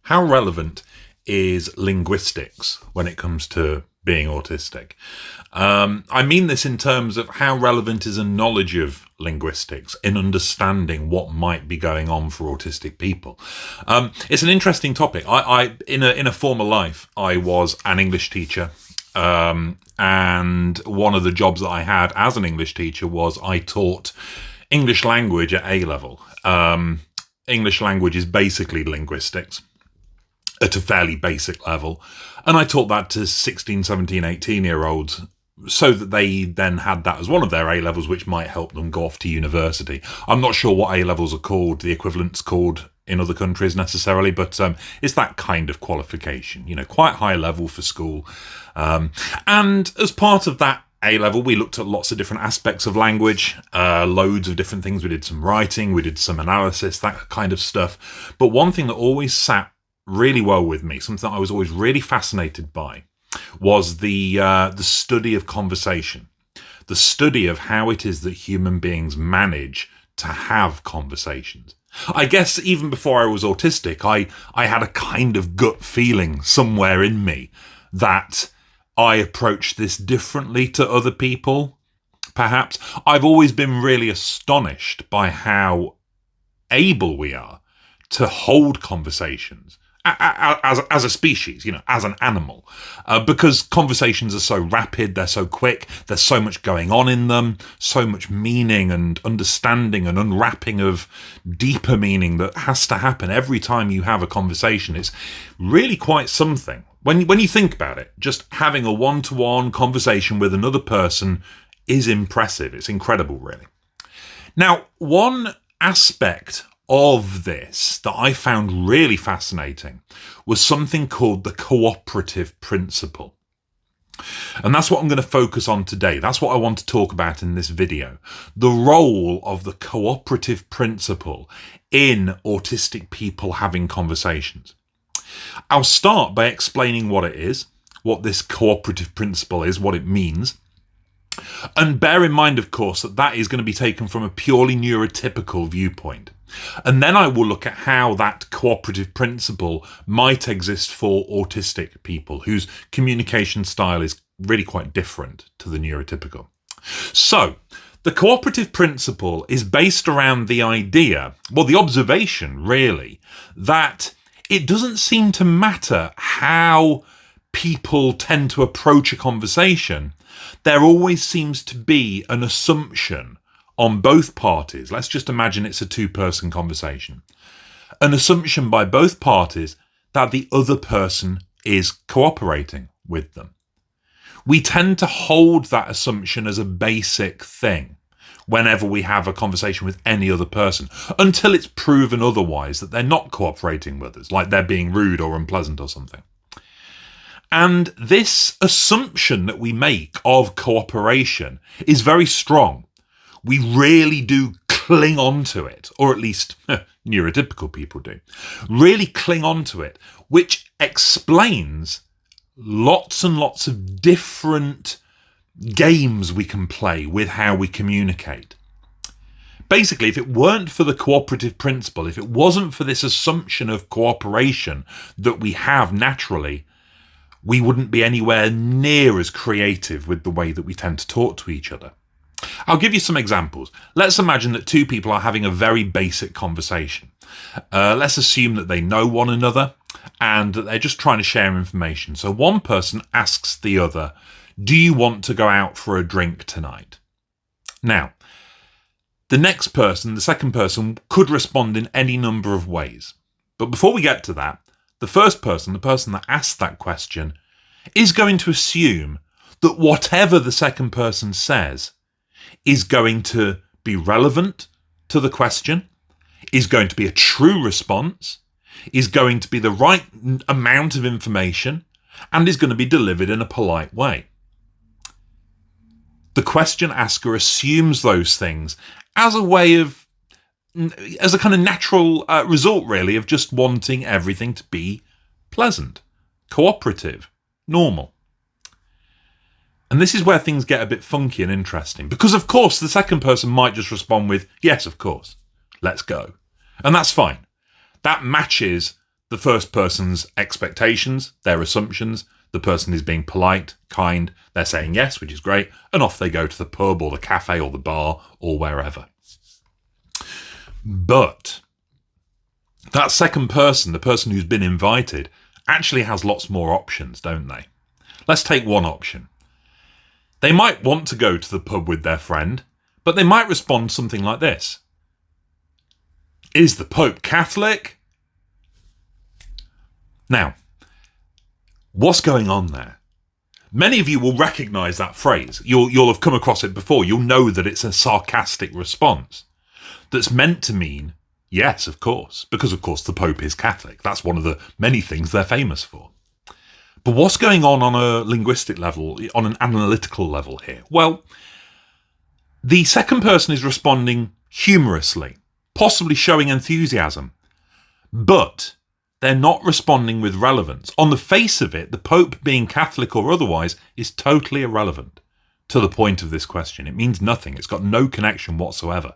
How relevant is linguistics when it comes to being autistic? I mean this in terms of how relevant is a knowledge of linguistics in understanding what might be going on for autistic people. It's an interesting topic. In a former life, I was an English teacher. And one of the jobs that I had as an English teacher was I taught English language at A level. English language is basically linguistics at a fairly basic level. And I taught that to 16, 17, 18-year-olds so that they then had that as one of their A-levels, which might help them go off to university. I'm not sure what A-levels are called, the equivalent's called in other countries necessarily, but it's that kind of qualification, quite high level for school. And as part of that A-level, we looked at lots of different aspects of language, loads of different things. We did some writing, we did some analysis, that kind of stuff. But one thing that always sat really well with me, something that I was always really fascinated by, was the study of conversation, the study of how it is that human beings manage to have conversations. I guess even before I was autistic, I had a kind of gut feeling somewhere in me that I approached this differently to other people, perhaps. I've always been really astonished by how able we are to hold conversations as a species, as an animal, because conversations are so rapid, they're so quick, there's so much going on in them, so much meaning and understanding and unwrapping of deeper meaning that has to happen every time you have a conversation. It's really quite something. When you think about it, just having a one-to-one conversation with another person is impressive. It's incredible, really. Now, one aspect of this that I found really fascinating was something called the cooperative principle. And that's what I'm going to focus on today. That's what I want to talk about in this video. The role of the cooperative principle in autistic people having conversations. I'll start by explaining what it is, what this cooperative principle is, what it means. And bear in mind, of course, that is going to be taken from a purely neurotypical viewpoint. And then I will look at how that cooperative principle might exist for autistic people whose communication style is really quite different to the neurotypical. So, the cooperative principle is based around the idea, the observation really, that it doesn't seem to matter how people tend to approach a conversation. There always seems to be an assumption on both parties. Let's just imagine it's a two-person conversation. An assumption by both parties that the other person is cooperating with them. We tend to hold that assumption as a basic thing whenever we have a conversation with any other person, until it's proven otherwise, that they're not cooperating with us, like they're being rude or unpleasant or something. And this assumption that we make of cooperation is very strong. We really do cling on to it, or at least neurotypical people do, really cling on to it, which explains lots and lots of different games we can play with how we communicate. Basically, if it weren't for the cooperative principle, if it wasn't for this assumption of cooperation that we have naturally, we wouldn't be anywhere near as creative with the way that we tend to talk to each other. I'll give you some examples. Let's imagine that two people are having a very basic conversation. Let's assume that they know one another and that they're just trying to share information. So one person asks the other, "Do you want to go out for a drink tonight?" Now, the second person, could respond in any number of ways. But before we get to that, the first person, the person that asked that question, is going to assume that whatever the second person says is going to be relevant to the question, is going to be a true response, is going to be the right amount of information, and is going to be delivered in a polite way. The question asker assumes those things as a kind of natural result, really, of just wanting everything to be pleasant, cooperative, normal. And this is where things get a bit funky and interesting, because of course the second person might just respond with, "Yes, of course, let's go." And that's fine. That matches the first person's expectations, their assumptions. The person is being polite, kind, they're saying yes, which is great, and off they go to the pub or the cafe or the bar or wherever. But that second person, the person who's been invited, actually has lots more options, don't they? Let's take one option. They might want to go to the pub with their friend, but they might respond something like this. Is the Pope Catholic? Now, what's going on there? Many of you will recognise that phrase. You'll have come across it before. You'll know that it's a sarcastic response that's meant to mean, yes, of course, because of course the Pope is Catholic. That's one of the many things they're famous for. But what's going on a linguistic level, on an analytical level here? Well, the second person is responding humorously, possibly showing enthusiasm, but they're not responding with relevance. On the face of it, the Pope being Catholic or otherwise is totally irrelevant to the point of this question. It means nothing. It's got no connection whatsoever.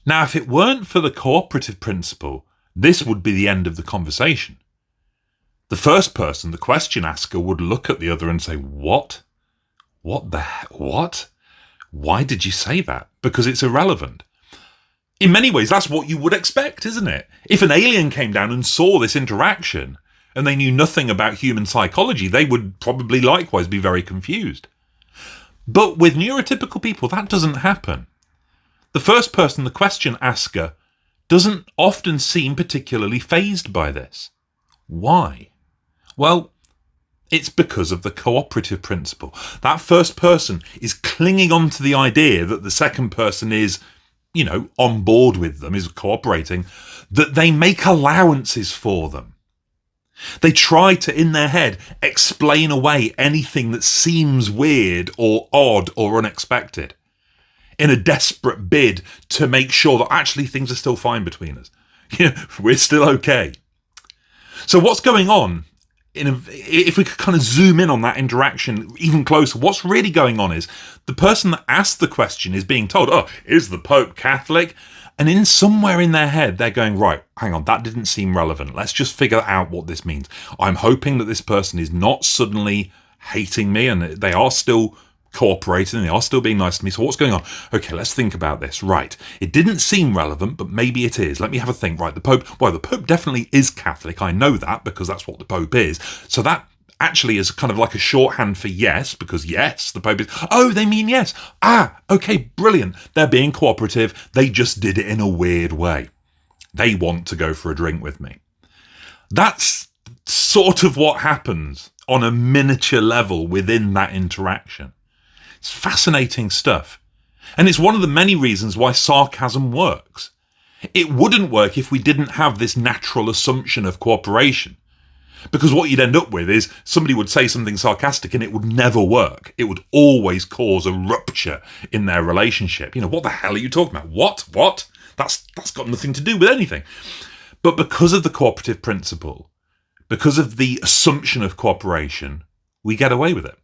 Now, if it weren't for the cooperative principle, this would be the end of the conversation. The first person, the question asker, would look at the other and say, what? What? Why did you say that? Because it's irrelevant. In many ways, that's what you would expect, isn't it? If an alien came down and saw this interaction and they knew nothing about human psychology, they would probably likewise be very confused. But with neurotypical people, that doesn't happen. The first person, the question asker, doesn't often seem particularly fazed by this. Why? Well, it's because of the cooperative principle. That first person is clinging on to the idea that the second person is, on board with them, is cooperating, that they make allowances for them. They try to, in their head, explain away anything that seems weird or odd or unexpected in a desperate bid to make sure that actually things are still fine between us. We're still okay. So what's going on? If we could kind of zoom in on that interaction even closer, what's really going on is the person that asked the question is being told, is the Pope Catholic? And somewhere in their head, they're going, right, hang on, that didn't seem relevant. Let's just figure out what this means. I'm hoping that this person is not suddenly hating me and they are still cooperating, they are still being nice to me. So what's going on? Okay, let's think about this. Right. It didn't seem relevant, but maybe it is. Let me have a think. Right, the Pope definitely is Catholic. I know that because that's what the Pope is. So that actually is kind of like a shorthand for yes, because yes, the Pope is. Oh, they mean yes. Okay, brilliant. They're being cooperative. They just did it in a weird way. They want to go for a drink with me. That's sort of what happens on a miniature level within that interaction. It's fascinating stuff. And it's one of the many reasons why sarcasm works. It wouldn't work if we didn't have this natural assumption of cooperation. Because what you'd end up with is somebody would say something sarcastic and it would never work. It would always cause a rupture in their relationship. What the hell are you talking about? What? That's got nothing to do with anything. But because of the cooperative principle, because of the assumption of cooperation, we get away with it.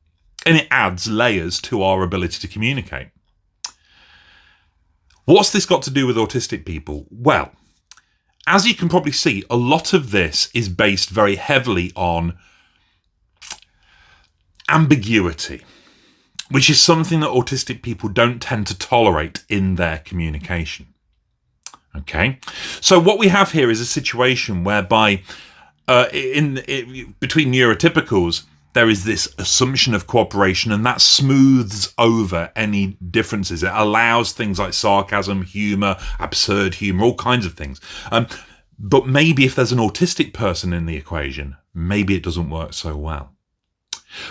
And it adds layers to our ability to communicate. What's this got to do with autistic people? Well, as you can probably see, a lot of this is based very heavily on ambiguity, which is something that autistic people don't tend to tolerate in their communication. Okay, so what we have here is a situation whereby between neurotypicals, there is this assumption of cooperation, and that smooths over any differences. It allows things like sarcasm, humour, absurd humour, all kinds of things. But maybe if there's an autistic person in the equation, maybe it doesn't work so well.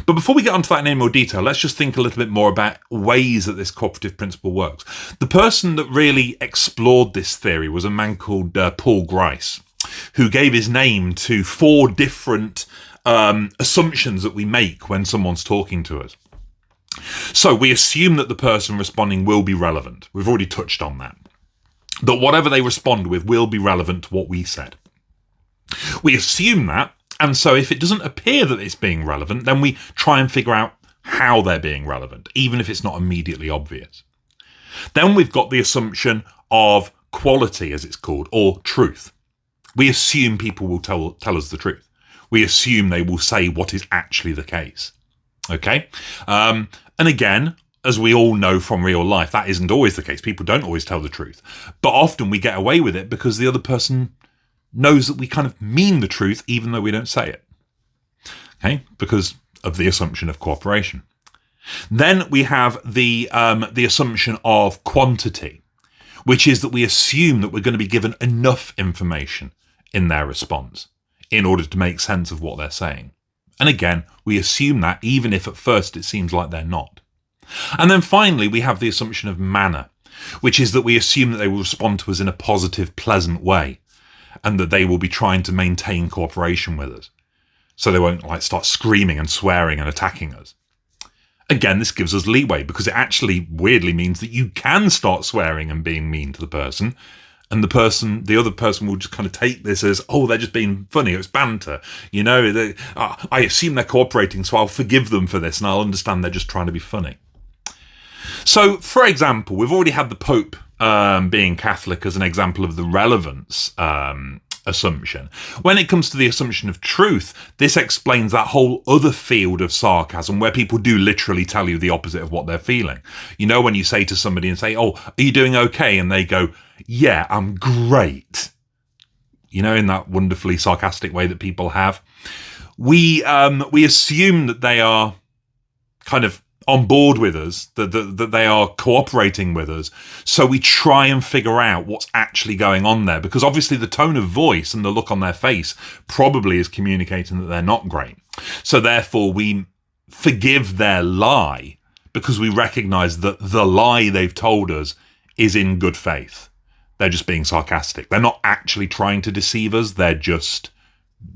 But before we get onto that in any more detail, let's just think a little bit more about ways that this cooperative principle works. The person that really explored this theory was a man called Paul Grice, who gave his name to 4 different assumptions that we make when someone's talking to us. So we assume that the person responding will be relevant. We've already touched on that. That whatever they respond with will be relevant to what we said. We assume that, and so if it doesn't appear that it's being relevant, then we try and figure out how they're being relevant, even if it's not immediately obvious. Then we've got the assumption of quality, as it's called, or truth. We assume people will tell us the truth. We assume they will say what is actually the case. Okay? And again, as we all know from real life, that isn't always the case. People don't always tell the truth. But often we get away with it because the other person knows that we kind of mean the truth even though we don't say it. Okay? Because of the assumption of cooperation. Then we have the assumption of quantity, which is that we assume that we're going to be given enough information in their response in order to make sense of what they're saying. And again, we assume that even if at first it seems like they're not. And then finally, we have the assumption of manner, which is that we assume that they will respond to us in a positive, pleasant way, and that they will be trying to maintain cooperation with us. So they won't start screaming and swearing and attacking us. Again, this gives us leeway because it actually weirdly means that you can start swearing and being mean to the person. And the other person will just kind of take this as, oh, they're just being funny. It's banter. I assume they're cooperating, so I'll forgive them for this and I'll understand they're just trying to be funny. So, for example, we've already had the Pope being Catholic as an example of the relevance assumption. When it comes to the assumption of truth, this explains that whole other field of sarcasm where people do literally tell you the opposite of what they're feeling. When you say to somebody and say, oh, are you doing okay? And they go, yeah, I'm great. In that wonderfully sarcastic way that people have. We assume that they are kind of on board with us, that they are cooperating with us. So we try and figure out what's actually going on there, because obviously the tone of voice and the look on their face probably is communicating that they're not great. So therefore we forgive their lie because we recognize that the lie they've told us is in good faith. They're just being sarcastic. They're not actually trying to deceive us. They're just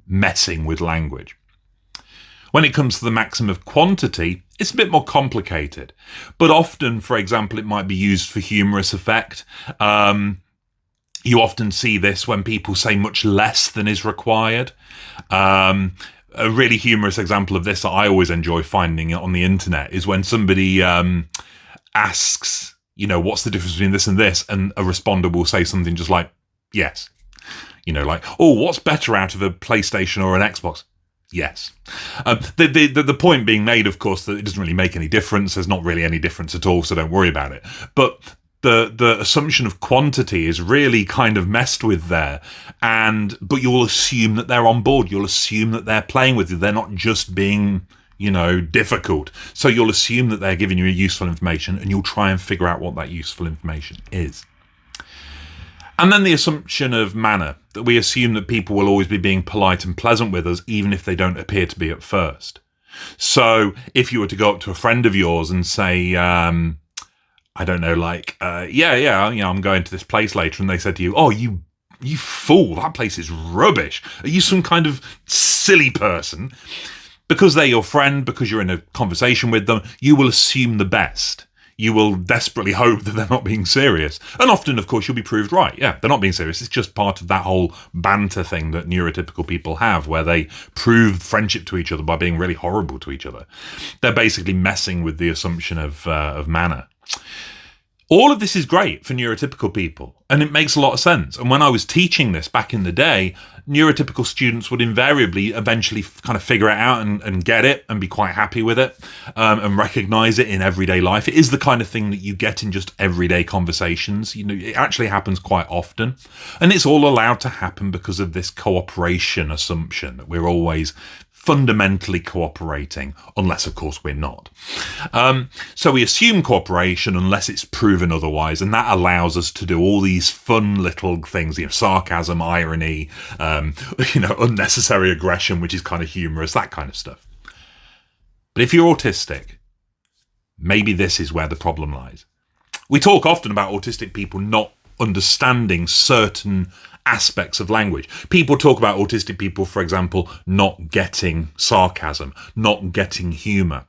messing with language. When it comes to the maxim of quantity, it's a bit more complicated. But often, for example, it might be used for humorous effect. You often see this when people say much less than is required. A really humorous example of this that I always enjoy finding on the internet is when somebody asks, what's the difference between this, and a responder will say something just like, yes. Oh, what's better out of a PlayStation or an Xbox? Yes. The point being made, of course, that it doesn't really make any difference. There's not really any difference at all, so don't worry about it. But the assumption of quantity is really kind of messed with there. But you'll assume that they're on board. You'll assume that they're playing with you. They're not just being, difficult. So you'll assume that they're giving you useful information, and you'll try and figure out what that useful information is. And then the assumption of manner, that we assume that people will always be being polite and pleasant with us, even if they don't appear to be at first. So if you were to go up to a friend of yours and say, I'm going to this place later, and they said to you, oh, you fool, that place is rubbish. Are you some kind of silly person? Because they're your friend, because you're in a conversation with them, you will assume the best. You will desperately hope that they're not being serious. And often, of course, you'll be proved right. Yeah, they're not being serious. It's just part of that whole banter thing that neurotypical people have, where they prove friendship to each other by being really horrible to each other. They're basically messing with the assumption of manner. All of this is great for neurotypical people, and it makes a lot of sense. And when I was teaching this back in the day, neurotypical students would invariably eventually kind of figure it out and get it and be quite happy with it, and recognize it in everyday life. It is the kind of thing that you get in just everyday conversations. It actually happens quite often, and it's all allowed to happen because of this cooperation assumption that we're always fundamentally cooperating, unless of course we're not. So we assume cooperation unless it's proven otherwise, and that allows us to do all these fun little things, sarcasm, irony, unnecessary aggression, which is kind of humorous, that kind of stuff. But if you're autistic, maybe this is where the problem lies. We talk often about autistic people not understanding certain aspects of language. People talk about autistic people, for example, not getting sarcasm, not getting humour.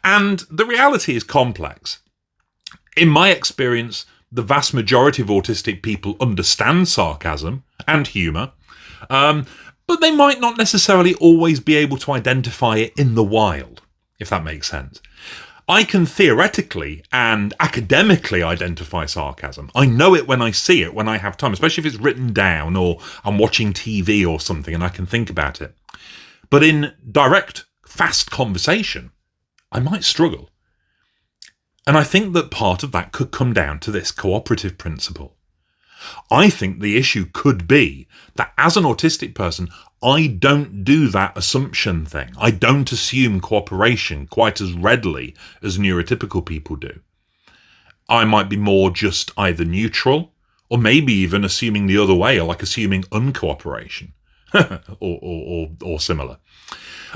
And the reality is complex. In my experience, the vast majority of autistic people understand sarcasm and humour, but they might not necessarily always be able to identify it in the wild, if that makes sense. I can theoretically and academically identify sarcasm. I know it when I see it, when I have time, especially if it's written down or I'm watching TV or something and I can think about it. But in direct, fast conversation, I might struggle. And I think that part of that could come down to this cooperative principle. I think the issue could be that as an autistic person, I don't do that assumption thing. I don't assume cooperation quite as readily as neurotypical people do. I might be more just either neutral or maybe even assuming the other way, like assuming uncooperation or similar.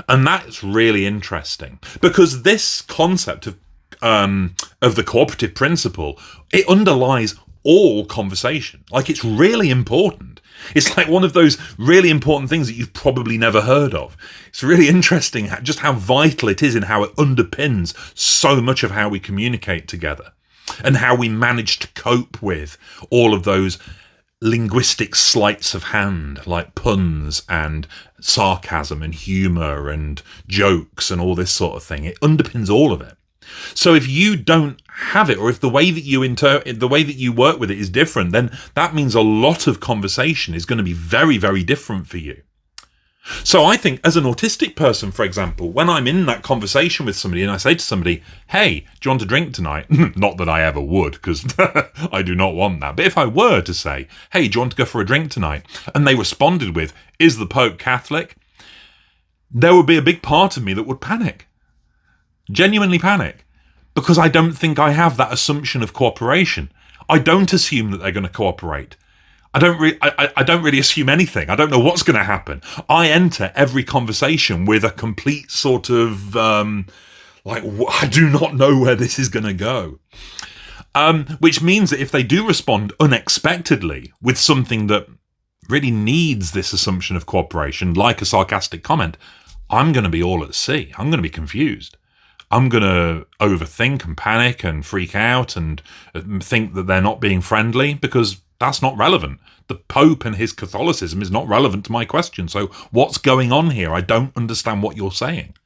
And that's really interesting because this concept of the cooperative principle, it underlies all conversation. Like, it's really important. It's like one of those really important things that you've probably never heard of. It's really interesting just how vital it is and how it underpins so much of how we communicate together and how we manage to cope with all of those linguistic sleights of hand, like puns and sarcasm and humour and jokes and all this sort of thing. It underpins all of it. So if you don't have it, or if the way that you work with it is different, then that means a lot of conversation is going to be very, very different for you. So I think as an autistic person, for example, when I'm in that conversation with somebody and I say to somebody, hey, do you want a drink tonight? Not that I ever would, because I do not want that. But if I were to say, hey, do you want to go for a drink tonight? And they responded with, is the Pope Catholic? There would be a big part of me that would panic. Genuinely panic, because I don't think I have that assumption of cooperation. I don't assume that they're going to cooperate. I don't really assume anything. I don't know what's going to happen. I enter every conversation with a complete sort of I do not know where this is going to go. Which means that if they do respond unexpectedly with something that really needs this assumption of cooperation, like a sarcastic comment, I'm going to be all at sea. I'm going to be confused. I'm going to overthink and panic and freak out and think that they're not being friendly, because that's not relevant. The Pope and his Catholicism is not relevant to my question. So what's going on here? I don't understand what you're saying.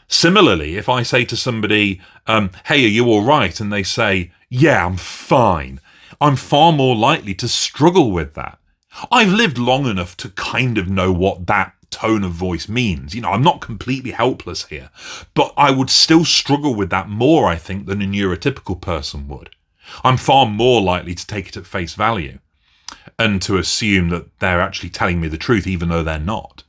Similarly, if I say to somebody, hey, are you all right? And they say, yeah, I'm fine. I'm far more likely to struggle with that. I've lived long enough to kind of know what that tone of voice means. You know, I'm not completely helpless here, but I would still struggle with that more, I think, than a neurotypical person would. I'm far more likely to take it at face value and to assume that they're actually telling me the truth, even though they're not.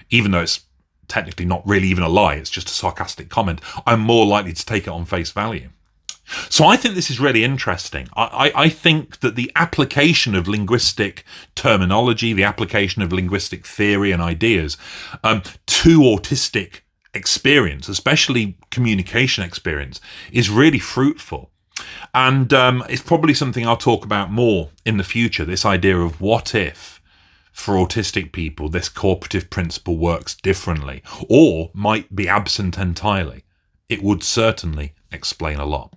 Even though it's technically not really even a lie, it's just a sarcastic comment, I'm more likely to take it on face value. So I think this is really interesting. I think that the application of linguistic terminology, the application of linguistic theory and ideas to autistic experience, especially communication experience, is really fruitful. And it's probably something I'll talk about more in the future, this idea of what if, for autistic people, this cooperative principle works differently or might be absent entirely. It would certainly explain a lot.